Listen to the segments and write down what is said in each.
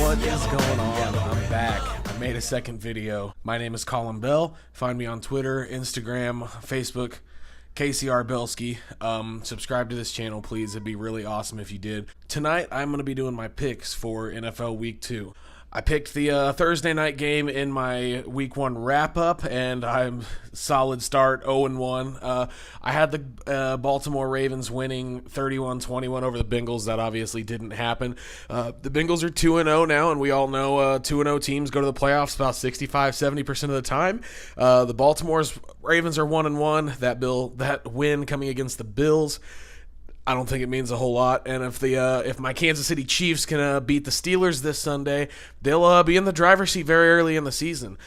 What is going on? I'm back. I made a second video. My name is Colin Bell. Find me on Twitter, Instagram, Facebook, KCRBellski. Subscribe to this channel, please. It'd be really awesome if you did. Tonight, I'm going to be doing my picks for NFL Week 2. I picked the Thursday night game in my Week 1 wrap-up, and I'm solid start, 0-1. I had the Baltimore Ravens winning 31-21 over the Bengals. That obviously didn't happen. The Bengals are 2-0 now, and we all know 2-0 teams go to the playoffs about 65-70% of the time. The Baltimore's Ravens are 1-1. That win coming against the Bills, I don't think it means a whole lot. And if my Kansas City Chiefs can beat the Steelers this Sunday, they'll be in the driver's seat very early in the season.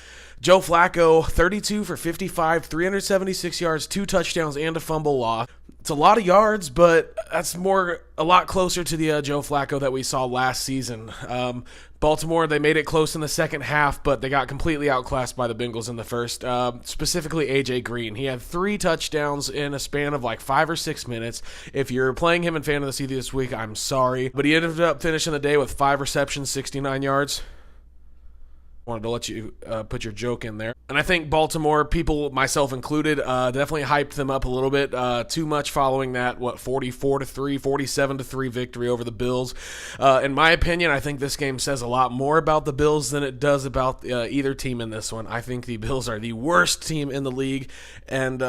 Joe Flacco, 32 for 55, 376 yards, 2 touchdowns, and a fumble loss. It's a lot of yards, but that's a lot closer to the Joe Flacco that we saw last season. Baltimore, they made it close in the second half, but they got completely outclassed by the Bengals in the first, specifically A.J. Green. He had 3 touchdowns in a span of like 5 or 6 minutes. If you're playing him in Fantasy this week, I'm sorry. But he ended up finishing the day with 5 receptions, 69 yards. Wanted to let you put your joke in there. And I think Baltimore, people, myself included, definitely hyped them up a little bit. Too much following that, 44-3, 47-3 victory over the Bills. In my opinion, I think this game says a lot more about the Bills than it does about either team in this one. I think the Bills are the worst team in the league, and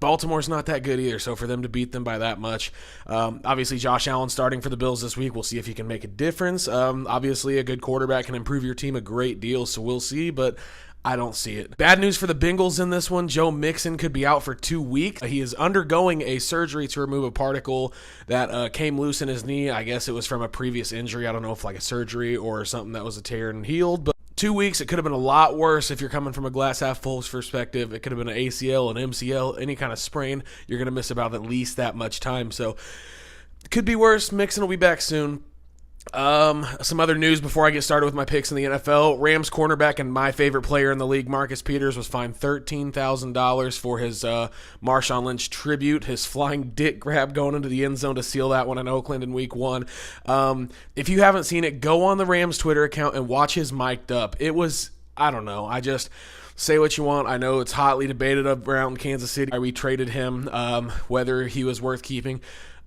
Baltimore's not that good either, so for them to beat them by that much. Obviously, Josh Allen starting for the Bills this week. We'll see if he can make a difference. Obviously, a good quarterback can improve your team a great deal, so we'll see, but I don't see it. Bad news for the Bengals in this one. Joe Mixon could be out for 2 weeks. He is undergoing a surgery to remove a particle that came loose in his knee. I guess it was from a previous injury. I don't know if like a surgery or something that was a tear and healed, but 2 weeks, it could have been a lot worse if you're coming from a glass half full perspective. It could have been an ACL, an MCL, any kind of sprain. You're going to miss about at least that much time. So it could be worse. Mixon will be back soon. Some other news before I get started with my picks in the NFL. Rams cornerback and my favorite player in the league, Marcus Peters, was fined $13,000 for his Marshawn Lynch tribute, his flying dick grab going into the end zone to seal that one in Oakland in Week 1. If you haven't seen it, go on the Rams Twitter account and watch his mic'd up. It was, I don't know, say what you want. I know it's hotly debated around Kansas City. We traded him, whether he was worth keeping.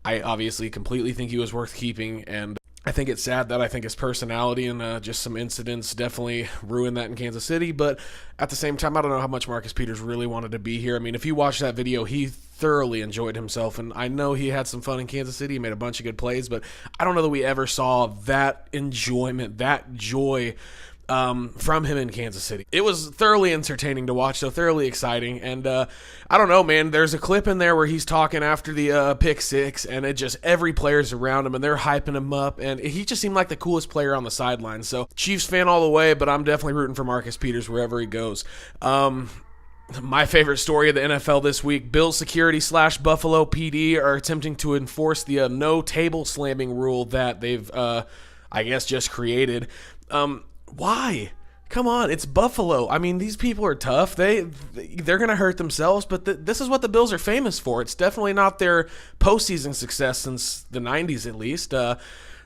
I obviously completely think he was worth keeping, and I think it's sad that I think his personality and just some incidents definitely ruined that in Kansas City. But at the same time, I don't know how much Marcus Peters really wanted to be here. I mean, if you watch that video, he thoroughly enjoyed himself. And I know he had some fun in Kansas City. He made a bunch of good plays. But I don't know that we ever saw that enjoyment, that joy from him in Kansas City. It was thoroughly entertaining to watch, so thoroughly exciting. And I don't know, man, there's a clip in there where he's talking after the pick six, and it just, every player's around him, and they're hyping him up, and he just seemed like the coolest player on the sideline. So Chiefs fan all the way, but I'm definitely rooting for Marcus Peters wherever he goes. My favorite story of the NFL this week, Bills security / Buffalo PD are attempting to enforce the no table slamming rule that they've, I guess, just created. Why? Come on, it's Buffalo. I mean, these people are tough. They're going to hurt themselves, but this is what the Bills are famous for. It's definitely not their postseason success since the 90s, at least.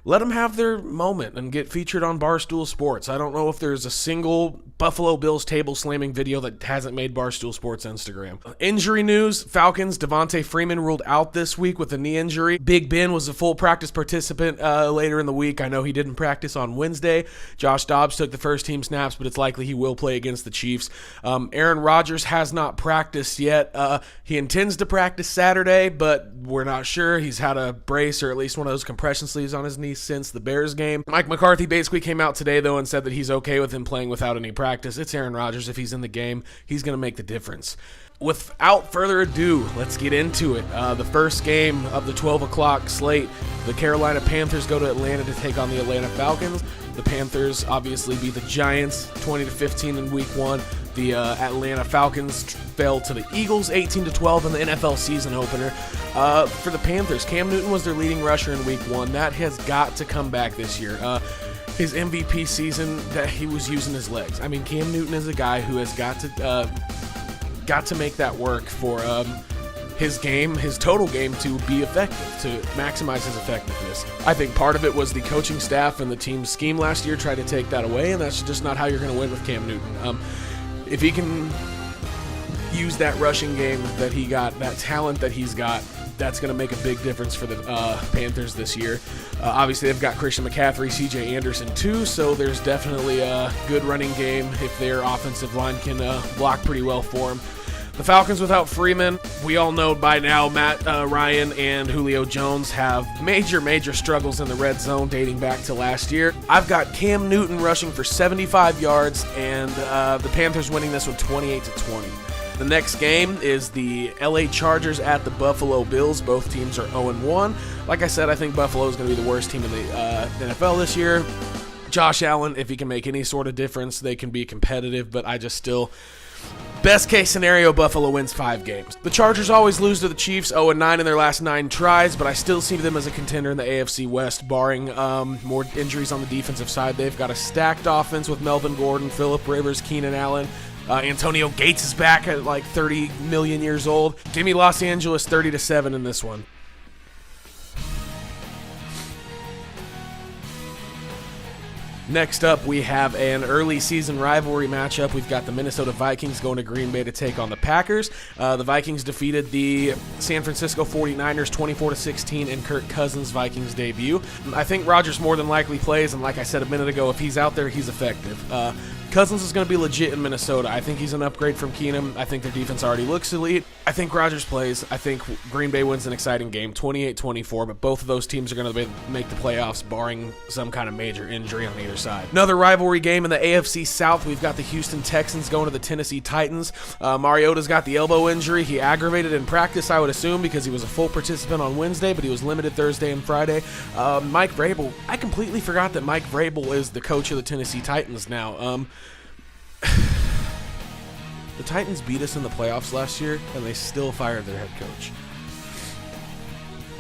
Let them have their moment and get featured on Barstool Sports. I don't know if there's a single Buffalo Bills table slamming video that hasn't made Barstool Sports Instagram. Injury news, Falcons, Devontae Freeman ruled out this week with a knee injury. Big Ben was a full practice participant later in the week. I know he didn't practice on Wednesday. Josh Dobbs took the first team snaps, but it's likely he will play against the Chiefs. Aaron Rodgers has not practiced yet. He intends to practice Saturday, but we're not sure. He's had a brace or at least one of those compression sleeves on his knee since the Bears game. Mike McCarthy basically came out today, though, and said that he's okay with him playing without any practice. It's Aaron Rodgers. If he's in the game, he's going to make the difference. Without further ado, let's get into it. The first game of the 12 o'clock slate, the Carolina Panthers go to Atlanta to take on the Atlanta Falcons. The Panthers obviously beat the Giants 20-15 in Week 1. The Atlanta Falcons fell to the Eagles 18-12 in the NFL season opener. For the Panthers, Cam Newton was their leading rusher in Week 1. That has got to come back this year. His MVP season, that he was using his legs. I mean, Cam Newton is a guy who has got to make that work for his game, his total game, to be effective, to maximize his effectiveness. I think part of it was the coaching staff and the team's scheme last year tried to take that away, and that's just not how you're going to win with Cam Newton. If he can use that rushing game that he got, that talent that he's got, that's going to make a big difference for the Panthers this year. Obviously, they've got Christian McCaffrey, C.J. Anderson too, so there's definitely a good running game if their offensive line can block pretty well for him. The Falcons without Freeman, we all know by now Matt Ryan and Julio Jones have major struggles in the red zone dating back to last year. I've got Cam Newton rushing for 75 yards and the Panthers winning this one 28-20. The next game is the LA Chargers at the Buffalo Bills. Both teams are 0-1. Like I said, I think Buffalo is going to be the worst team in the NFL this year. Josh Allen, if he can make any sort of difference, they can be competitive, but I just still... Best case scenario, Buffalo wins 5 games. The Chargers always lose to the Chiefs, 0-9 in their last 9 tries, but I still see them as a contender in the AFC West, barring more injuries on the defensive side. They've got a stacked offense with Melvin Gordon, Phillip Rivers, Keenan Allen. Antonio Gates is back at like 30 million years old. Give me Los Angeles 30-7 in this one. Next up, we have an early season rivalry matchup. We've got the Minnesota Vikings going to Green Bay to take on the Packers. The Vikings defeated the San Francisco 49ers 24-16 in Kirk Cousins' Vikings debut. I think Rodgers more than likely plays, and like I said a minute ago, if he's out there, he's effective. Cousins is going to be legit in Minnesota. I think he's an upgrade from Keenum. I think their defense already looks elite. I think Rodgers plays. I think Green Bay wins an exciting game, 28-24, but both of those teams are going to make the playoffs, barring some kind of major injury on either side. Another rivalry game in the AFC South. We've got the Houston Texans going to the Tennessee Titans. Mariota's got the elbow injury. He aggravated in practice, I would assume, because he was a full participant on Wednesday, but he was limited Thursday and Friday. Mike Vrabel. I completely forgot that Mike Vrabel is the coach of the Tennessee Titans now. The Titans beat us in the playoffs last year, and they still fired their head coach.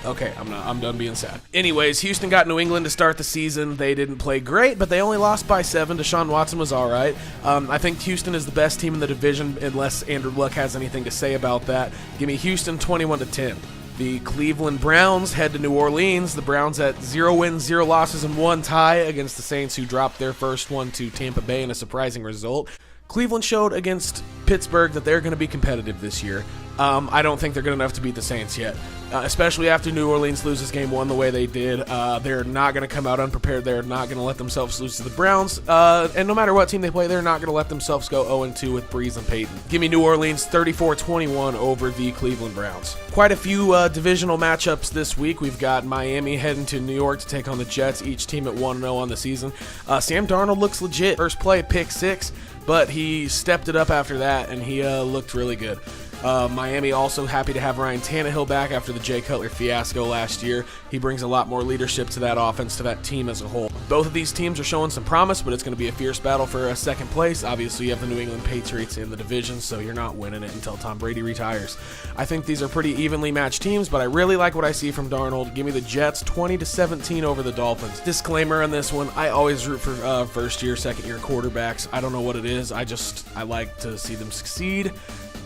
Okay, I'm done being sad. Anyways, Houston got New England to start the season. They didn't play great, but they only lost by 7. Deshaun Watson was all right. I think Houston is the best team in the division, unless Andrew Luck has anything to say about that. Give me Houston 21-10. The Cleveland Browns head to New Orleans. The Browns at 0 wins, 0 losses, and 1 tie against the Saints, who dropped their first one to Tampa Bay in a surprising result. Cleveland showed against Pittsburgh that they're going to be competitive this year. I don't think they're good enough to beat the Saints yet, especially after New Orleans loses game 1 the way they did. They're not going to come out unprepared. They're not going to let themselves lose to the Browns. And no matter what team they play, they're not going to let themselves go 0-2 with Breeze and Peyton. Give me New Orleans 34-21 over the Cleveland Browns. Quite a few divisional matchups this week. We've got Miami heading to New York to take on the Jets, each team at 1-0 on the season. Sam Darnold looks legit. First play, pick 6, but he stepped it up after that, and he looked really good. Miami also happy to have Ryan Tannehill back after the Jay Cutler fiasco last year. He brings a lot more leadership to that offense, to that team as a whole. Both of these teams are showing some promise, but it's going to be a fierce battle for a second place. Obviously, you have the New England Patriots in the division, so you're not winning it until Tom Brady retires. I think these are pretty evenly matched teams, but I really like what I see from Darnold. Give me the Jets 20-17 over the Dolphins. Disclaimer on this one, I always root for first-year, second-year quarterbacks. I don't know what it is. I like to see them succeed,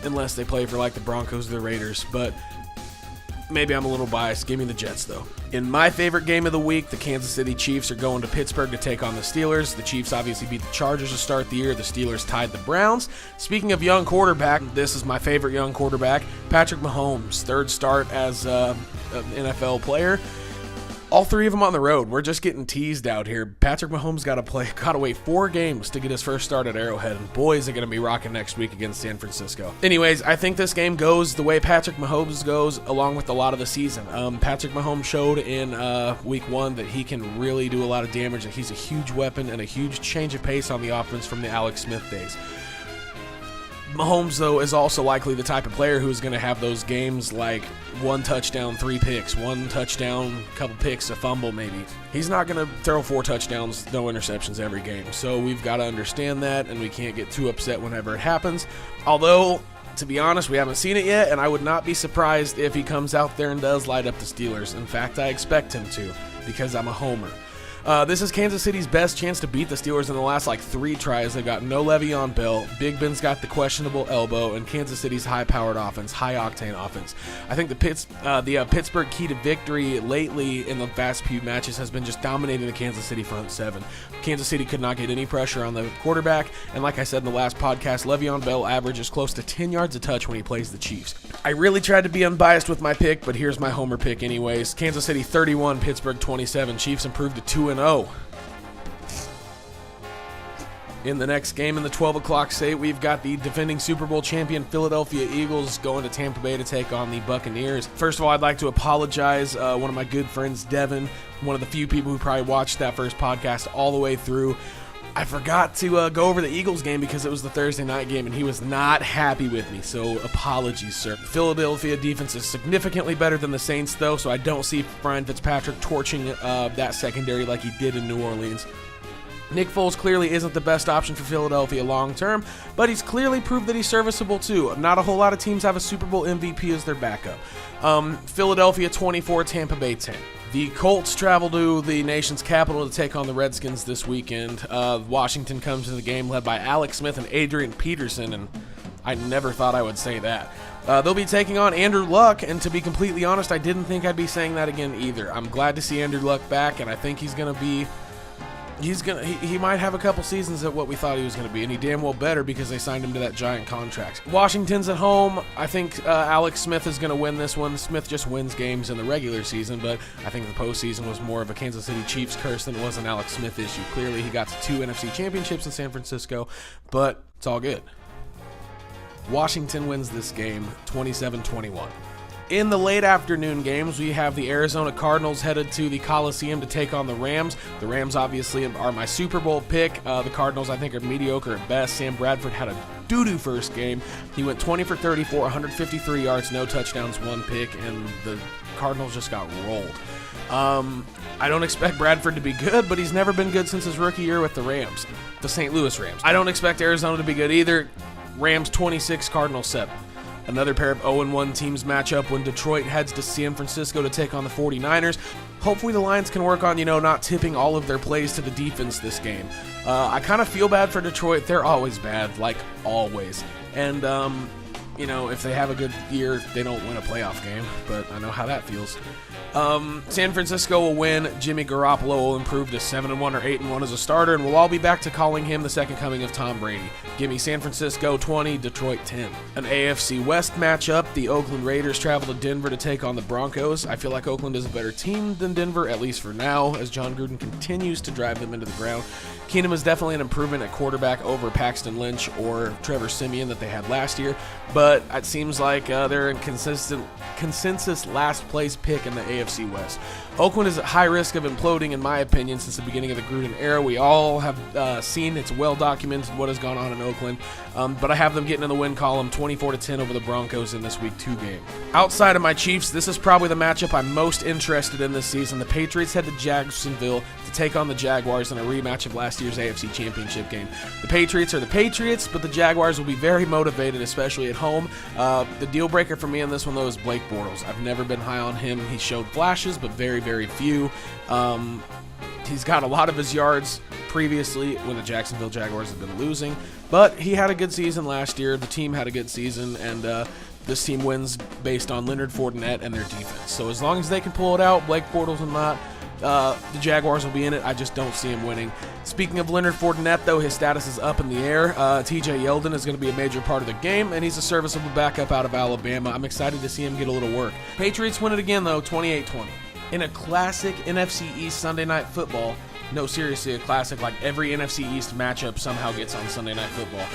unless they play for like the Broncos or the Raiders, but maybe I'm a little biased. Give me the Jets, though. In my favorite game of the week, the Kansas City Chiefs are going to Pittsburgh to take on the Steelers. The Chiefs obviously beat the Chargers to start the year. The Steelers tied the Browns. Speaking of young quarterback, this is my favorite young quarterback, Patrick Mahomes, third start as an NFL player. All 3 of them on the road. We're just getting teased out here. Patrick Mahomes got to wait 4 games to get his first start at Arrowhead, and boy, is it going to be rocking next week against San Francisco. Anyways, I think this game goes the way Patrick Mahomes goes, along with a lot of the season. Patrick Mahomes showed in week 1 that he can really do a lot of damage, that he's a huge weapon and a huge change of pace on the offense from the Alex Smith days. Mahomes, though, is also likely the type of player who's going to have those games like 1 touchdown, 3 picks, 1 touchdown, couple picks, a fumble maybe. He's not going to throw 4 touchdowns, no interceptions every game. So we've got to understand that, and we can't get too upset whenever it happens. Although, to be honest, we haven't seen it yet, and I would not be surprised if he comes out there and does light up the Steelers. In fact, I expect him to, because I'm a homer. This is Kansas City's best chance to beat the Steelers in the last like 3 tries. They got no Le'Veon Bell. Big Ben's got the questionable elbow, and Kansas City's high-powered offense, high-octane offense. I think the Pittsburgh key to victory lately in the fast few matches has been just dominating the Kansas City front 7. Kansas City could not get any pressure on the quarterback, and like I said in the last podcast, Le'Veon Bell averages close to 10 yards a touch when he plays the Chiefs. I really tried to be unbiased with my pick, but here's my homer pick anyways. Kansas City 31, Pittsburgh 27. Chiefs improved to 2-0. In the next game in the 12 o'clock slate, we've got the defending Super Bowl champion Philadelphia Eagles going to Tampa Bay to take on the Buccaneers. First of all, I'd like to apologize. One of my good friends, Devin, one of the few people who probably watched that first podcast all the way through, I forgot to go over the Eagles game because it was the Thursday night game, and he was not happy with me, so apologies, sir. Philadelphia defense is significantly better than the Saints, though, so I don't see Ryan Fitzpatrick torching that secondary like he did in New Orleans. Nick Foles clearly isn't the best option for Philadelphia long term, but he's clearly proved that he's serviceable too. Not a whole lot of teams have a Super Bowl MVP as their backup. Philadelphia 24, Tampa Bay 10. The Colts travel to the nation's capital to take on the Redskins this weekend. Washington comes to the game led by Alex Smith and Adrian Peterson, and I never thought I would say that. They'll be taking on Andrew Luck, and to be completely honest, I didn't think I'd be saying that again either. I'm glad to see Andrew Luck back, and I think he's going to be... He might have a couple seasons at what we thought he was going to be, and he damn well better because they signed him to that giant contract. Washington's at home. I think Alex Smith is going to win this one. Smith just wins games in the regular season, but I think the postseason was more of a Kansas City Chiefs curse than it was an Alex Smith issue. Clearly, he got to 2 NFC championships in San Francisco, but it's all good. Washington wins this game 27-21. In the late afternoon games, we have the Arizona Cardinals headed to the Coliseum to take on the Rams. The Rams obviously are my Super Bowl pick. The Cardinals, I think, are mediocre at best. Sam Bradford had a doo-doo first game. He went 20 for 34, 153 yards, no touchdowns, 1 pick, and the Cardinals just got rolled. I don't expect Bradford to be good, but he's never been good since his rookie year with the Rams, the St. Louis Rams. I don't expect Arizona to be good either. Rams 26, Cardinals 7. Another pair of 0-1 teams match up when Detroit heads to San Francisco to take on the 49ers. Hopefully the Lions can work on, not tipping all of their plays to the defense this game. I kind of feel bad for Detroit. They're always bad, like always. And, if they have a good year, they don't win a playoff game, but I know how that feels. San Francisco will win. Jimmy Garoppolo will improve to 7-1 or 8-1 as a starter, and we'll all be back to calling him the second coming of Tom Brady. Give me San Francisco 20, Detroit 10. An AFC West matchup, the Oakland Raiders travel to Denver to take on the Broncos. I feel like Oakland is a better team than Denver, at least for now, as John Gruden continues to drive them into the ground. Keenum is definitely an improvement at quarterback over Paxton Lynch or Trevor Siemian that they had last year, but it seems like they're in consensus last place pick in the AFC West. Oakland is at high risk of imploding, in my opinion, since the beginning of the Gruden era. We all have seen, it's well documented what has gone on in Oakland, but I have them getting in the win column 24-10 over the Broncos in this Week 2 game. Outside of my Chiefs, this is probably the matchup I'm most interested in this season. The Patriots head to Jacksonville to take on the Jaguars in a rematch of last year's AFC Championship game. The Patriots are the Patriots, but the Jaguars will be very motivated, especially at home. The deal breaker for me in this one, though, is Blake Bortles. I've never been high on him. He showed flashes, but very, very few. He's got a lot of his yards previously when the Jacksonville Jaguars have been losing, but he had a good season last year. The team had a good season, and this team wins based on Leonard Fournette and their defense. So as long as they can pull it out, Blake Bortles will not. The Jaguars will be in it. I just don't see him winning. Speaking of Leonard Fournette, though, his status is up in the air. TJ Yeldon is going to be a major part of the game, and he's a serviceable backup out of Alabama. I'm excited to see him get a little work. Patriots win it again, though, 28-20. In a classic NFC East Sunday Night Football, no, seriously, a classic, like every NFC East matchup somehow gets on Sunday Night Football.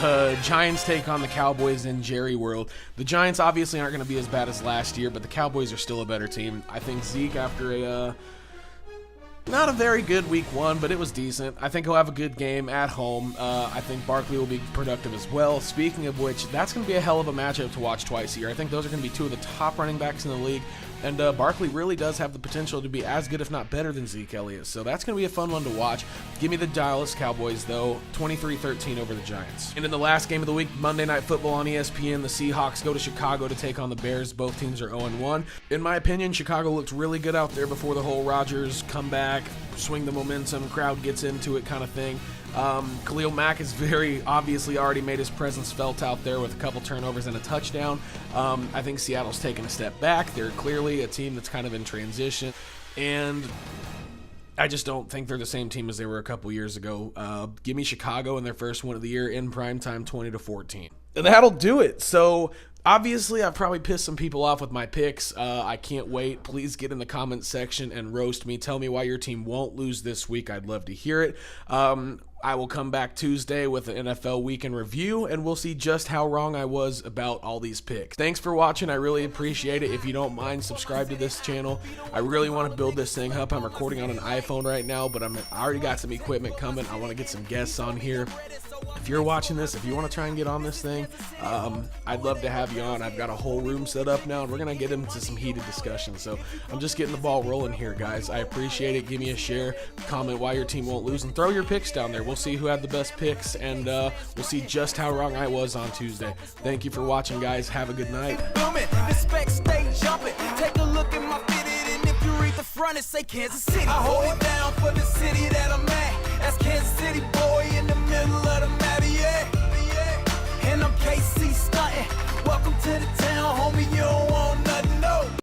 The Giants take on the Cowboys in Jerry World. The Giants obviously aren't going to be as bad as last year, but the Cowboys are still a better team. I think Zeke, after a not a very good Week 1, but it was decent. I think he'll have a good game at home. I think Barkley will be productive as well. Speaking of which, that's going to be a hell of a matchup to watch twice a year. I think those are going to be 2 of the top running backs in the league. And Barkley really does have the potential to be as good, if not better, than Zeke Elliott. So that's going to be a fun one to watch. Give me the Dallas Cowboys, though, 23-13 over the Giants. And in the last game of the week, Monday Night Football on ESPN, the Seahawks go to Chicago to take on the Bears. Both teams are 0-1. In my opinion, Chicago looked really good out there before the whole Rodgers comeback swing the momentum, crowd gets into it kind of thing. Khalil Mack has very obviously already made his presence felt out there with a couple turnovers and a touchdown. I think Seattle's taken a step back. They're clearly a team that's kind of in transition, and I just don't think they're the same team as they were a couple years ago. Give me Chicago in their first win of the year in primetime, 20-14. And that'll do it. So obviously, I've probably pissed some people off with my picks. I can't wait. Please get in the comments section and roast me. Tell me why your team won't lose this week. I'd love to hear it. I will come back Tuesday with an NFL week in review, and we'll see just how wrong I was about all these picks. Thanks for watching. I really appreciate it. If you don't mind, subscribe to this channel. I really want to build this thing up. I'm recording on an iPhone right now, but I already got some equipment coming. I want to get some guests on here. If you're watching this, if you want to try and get on this thing, I'd love to have you on. I've got a whole room set up now, and we're going to get into some heated discussion. So I'm just getting the ball rolling here, guys. I appreciate it. Give me a share, comment why your team won't lose, and throw your picks down there. We'll see who had the best picks, and we'll see just how wrong I was on Tuesday. Thank you for watching, guys. Have a good night. Take a look at my fitted, and if you read the front, it say Kansas City. I hold it down for the city that I'm at. That's Kansas City.